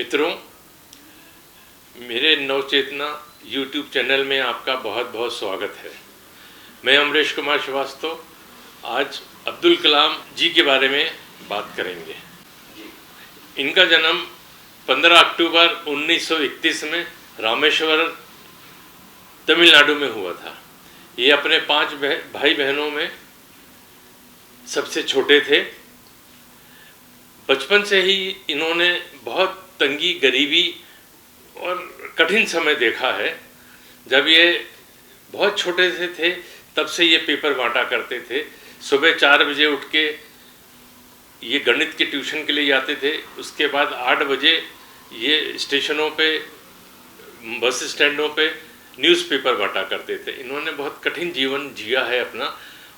मित्रों, मेरे नवचेतना YouTube channel में आपका बहुत बहुत स्वागत है। मैं अमरेश कुमार श्रीवास्तव आज अब्दुल कलाम जी के बारे में बात करेंगे। इनका जन्म 15 अक्टूबर 1931 में रामेश्वरम, तमिलनाडु में हुआ था। ये अपने 5 भाई बहनों में सबसे छोटे थे। बचपन से ही इन्होंने बहुत तंगी, गरीबी और कठिन समय देखा है। जब ये बहुत छोटे से थे तब से ये पेपर बांटा करते थे। सुबह 4 बजे उठ के ये गणित के ट्यूशन के लिए जाते थे। उसके बाद 8 बजे ये स्टेशनों पे, बस स्टैंडों पे न्यूज़पेपर बांटा करते थे। इन्होंने बहुत कठिन जीवन जिया है अपना,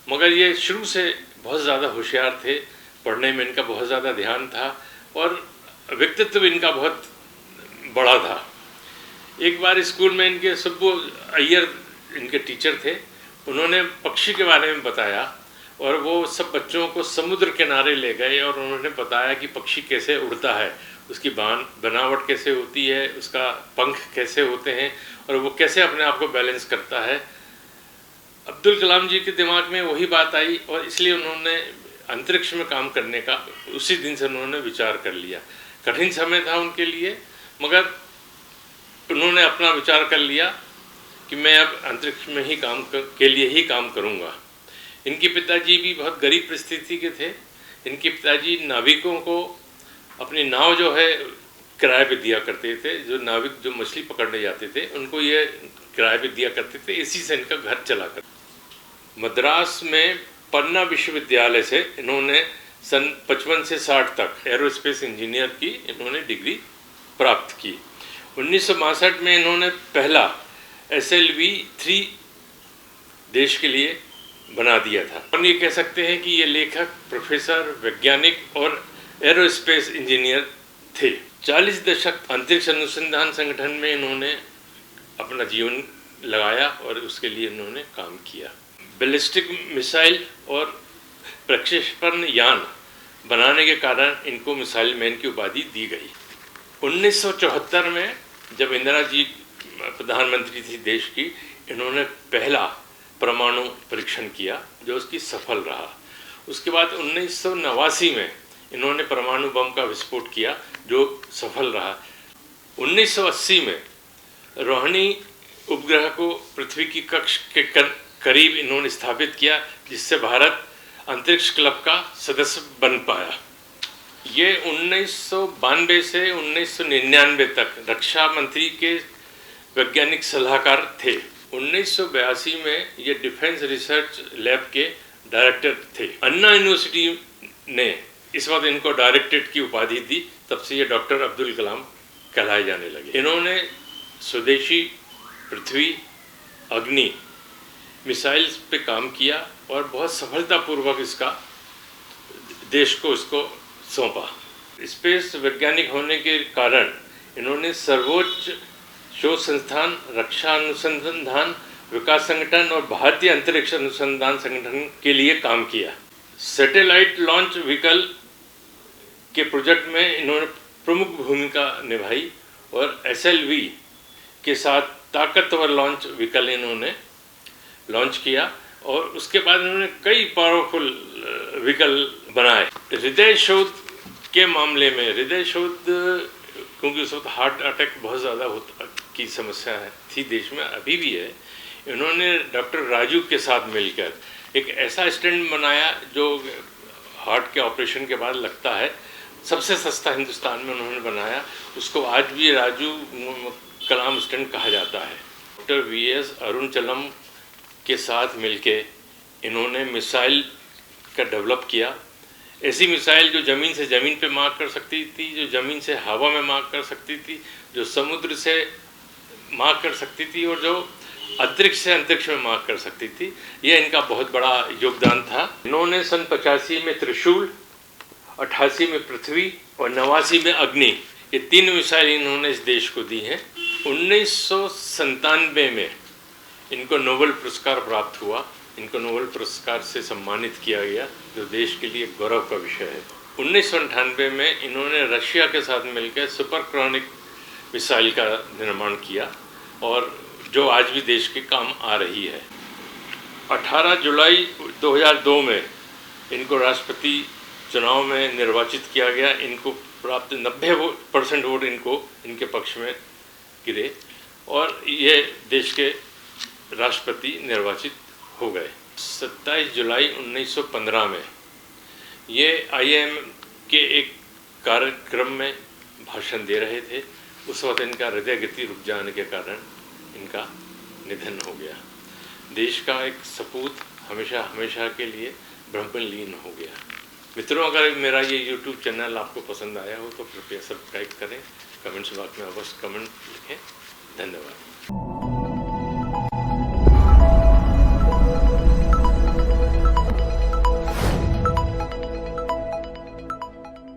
मगर ये शुरू से बहुत ज़्यादा होशियार थे। पढ़ने में इनका बहुत ज़्यादा ध्यान था और व्यक्तित्व इनका बहुत बड़ा था। एक बार स्कूल में इनके सुब्बू अय्यर इनके टीचर थे। उन्होंने पक्षी के बारे में बताया और वो सब बच्चों को समुद्र किनारे ले गए और उन्होंने बताया कि पक्षी कैसे उड़ता है, उसकी बनावट कैसे होती है, उसका पंख कैसे होते हैं और वो कैसे अपने आप को बैलेंस करता है। अब्दुल कलाम जी के दिमाग में वही बात आई और इसलिए उन्होंने अंतरिक्ष में काम करने का उसी दिन से उन्होंने विचार कर लिया। कठिन समय था उनके लिए, मगर उन्होंने अपना विचार कर लिया कि मैं अब अंतरिक्ष में ही के लिए ही काम करूंगा। इनके पिताजी भी बहुत गरीब परिस्थिति के थे। इनके पिताजी नाविकों को अपनी नाव जो है किराए पे दिया करते थे। जो नाविक जो मछली पकड़ने जाते थे उनको ये किराए पे दिया करते थे। इसी से इनका घर चला करता। मद्रास में पन्ना विश्वविद्यालय से इन्होंने सन 55 से 60 तक एरोस्पेस इंजीनियर की इन्होंने डिग्री प्राप्त की। 1962 में इन्होंने पहला SLV-3 देश के लिए बना दिया था। हम ये कह सकते हैं कि ये लेखक, प्रोफेसर, वैज्ञानिक और एरोस्पेस इंजीनियर थे। 40 दशक अंतरिक्ष अनुसंधान संगठन में इन्होंने अपना जीवन लगाया और उसके लिए इन्होंने काम किया। बैलिस्टिक मिसाइल और प्रक्षेपण यान बनाने के कारण इनको मिसाइल मैन की उपाधि दी गई। 1974 में जब इंदिरा जी प्रधानमंत्री थी देश की, इन्होंने पहला परमाणु परीक्षण किया जो उसकी सफल रहा। उसके बाद 1989 में इन्होंने परमाणु बम का विस्फोट किया जो सफल रहा। 1980 में रोहिणी उपग्रह को पृथ्वी की कक्ष के करीब इन्होंने स्थापित किया, जिससे भारत अंतरिक्ष क्लब का सदस्य बन पाया। ये 1992 से 1999 तक रक्षा मंत्री के वैज्ञानिक सलाहकार थे। 1982 में ये डिफेंस रिसर्च लैब के डायरेक्टर थे। अन्ना यूनिवर्सिटी ने इस वक्त इनको डायरेक्टरेट की उपाधि दी। तब से ये डॉक्टर अब्दुल कलाम कहलाए जाने लगे। इन्होंने स्वदेशी, पृथ्वी, अग्नि मिसाइल्स पे काम किया और बहुत सफलतापूर्वक इसका देश को इसको सौंपा। स्पेस वैज्ञानिक होने के कारण इन्होंने सर्वोच्च शोध संस्थान, रक्षा अनुसंधान विकास संगठन और भारतीय अंतरिक्ष अनुसंधान संगठन के लिए काम किया। सैटेलाइट लॉन्च व्हीकल के प्रोजेक्ट में इन्होंने प्रमुख भूमिका निभाई और SLV के साथ ताकतवर लॉन्च व्हीकल इन्होंने लॉन्च किया और उसके बाद इन्होंने कई पावरफुल व्हीकल बनाए। हृदय शोध के मामले में, हृदय शोध क्योंकि उस वक्त हार्ट अटैक बहुत ज़्यादा की समस्या थी देश में, अभी भी है। इन्होंने डॉक्टर राजू के साथ मिलकर एक ऐसा स्टैंड बनाया जो हार्ट के ऑपरेशन के बाद लगता है सबसे सस्ता हिंदुस्तान में उन्होंने बनाया। उसको आज भी राजू कलाम स्टैंड कहा जाता है। डॉक्टर VS अरुणचलम के साथ मिलके इन्होंने मिसाइल का डेवलप किया। ऐसी मिसाइल जो ज़मीन से ज़मीन पे मार कर सकती थी, जो ज़मीन से हवा में मार कर सकती थी, जो समुद्र से मार कर सकती थी और जो अंतरिक्ष से अंतरिक्ष में मार कर सकती थी। यह इनका बहुत बड़ा योगदान था। इन्होंने सन 85 में त्रिशूल, 88 में पृथ्वी और 89 में अग्नि, ये 3 मिसाइल इन्होंने इस देश को दी हैं। 1997 में इनको नोबेल पुरस्कार प्राप्त हुआ। इनको नोबेल पुरस्कार से सम्मानित किया गया, जो देश के लिए गौरव का विषय है। 1998 में इन्होंने रशिया के साथ मिलकर सुपरसोनिक मिसाइल का निर्माण किया और जो आज भी देश के काम आ रही है। 18 जुलाई 2002 में इनको राष्ट्रपति चुनाव में निर्वाचित किया गया। इनको प्राप्त 90% वोट इनके पक्ष में गिरे और ये देश के राष्ट्रपति निर्वाचित हो गए। 27 जुलाई 1915 में ये IIM के एक कार्यक्रम में भाषण दे रहे थे। उस वक्त इनका हृदय गति रुक जाने के कारण इनका निधन हो गया। देश का एक सपूत हमेशा हमेशा के लिए ब्रह्मलीन हो गया। मित्रों, अगर मेरा ये YouTube चैनल आपको पसंद आया हो तो कृपया सब्सक्राइब करें, कमेंट्स बॉक्स में अवश्य कमेंट लिखें। धन्यवाद।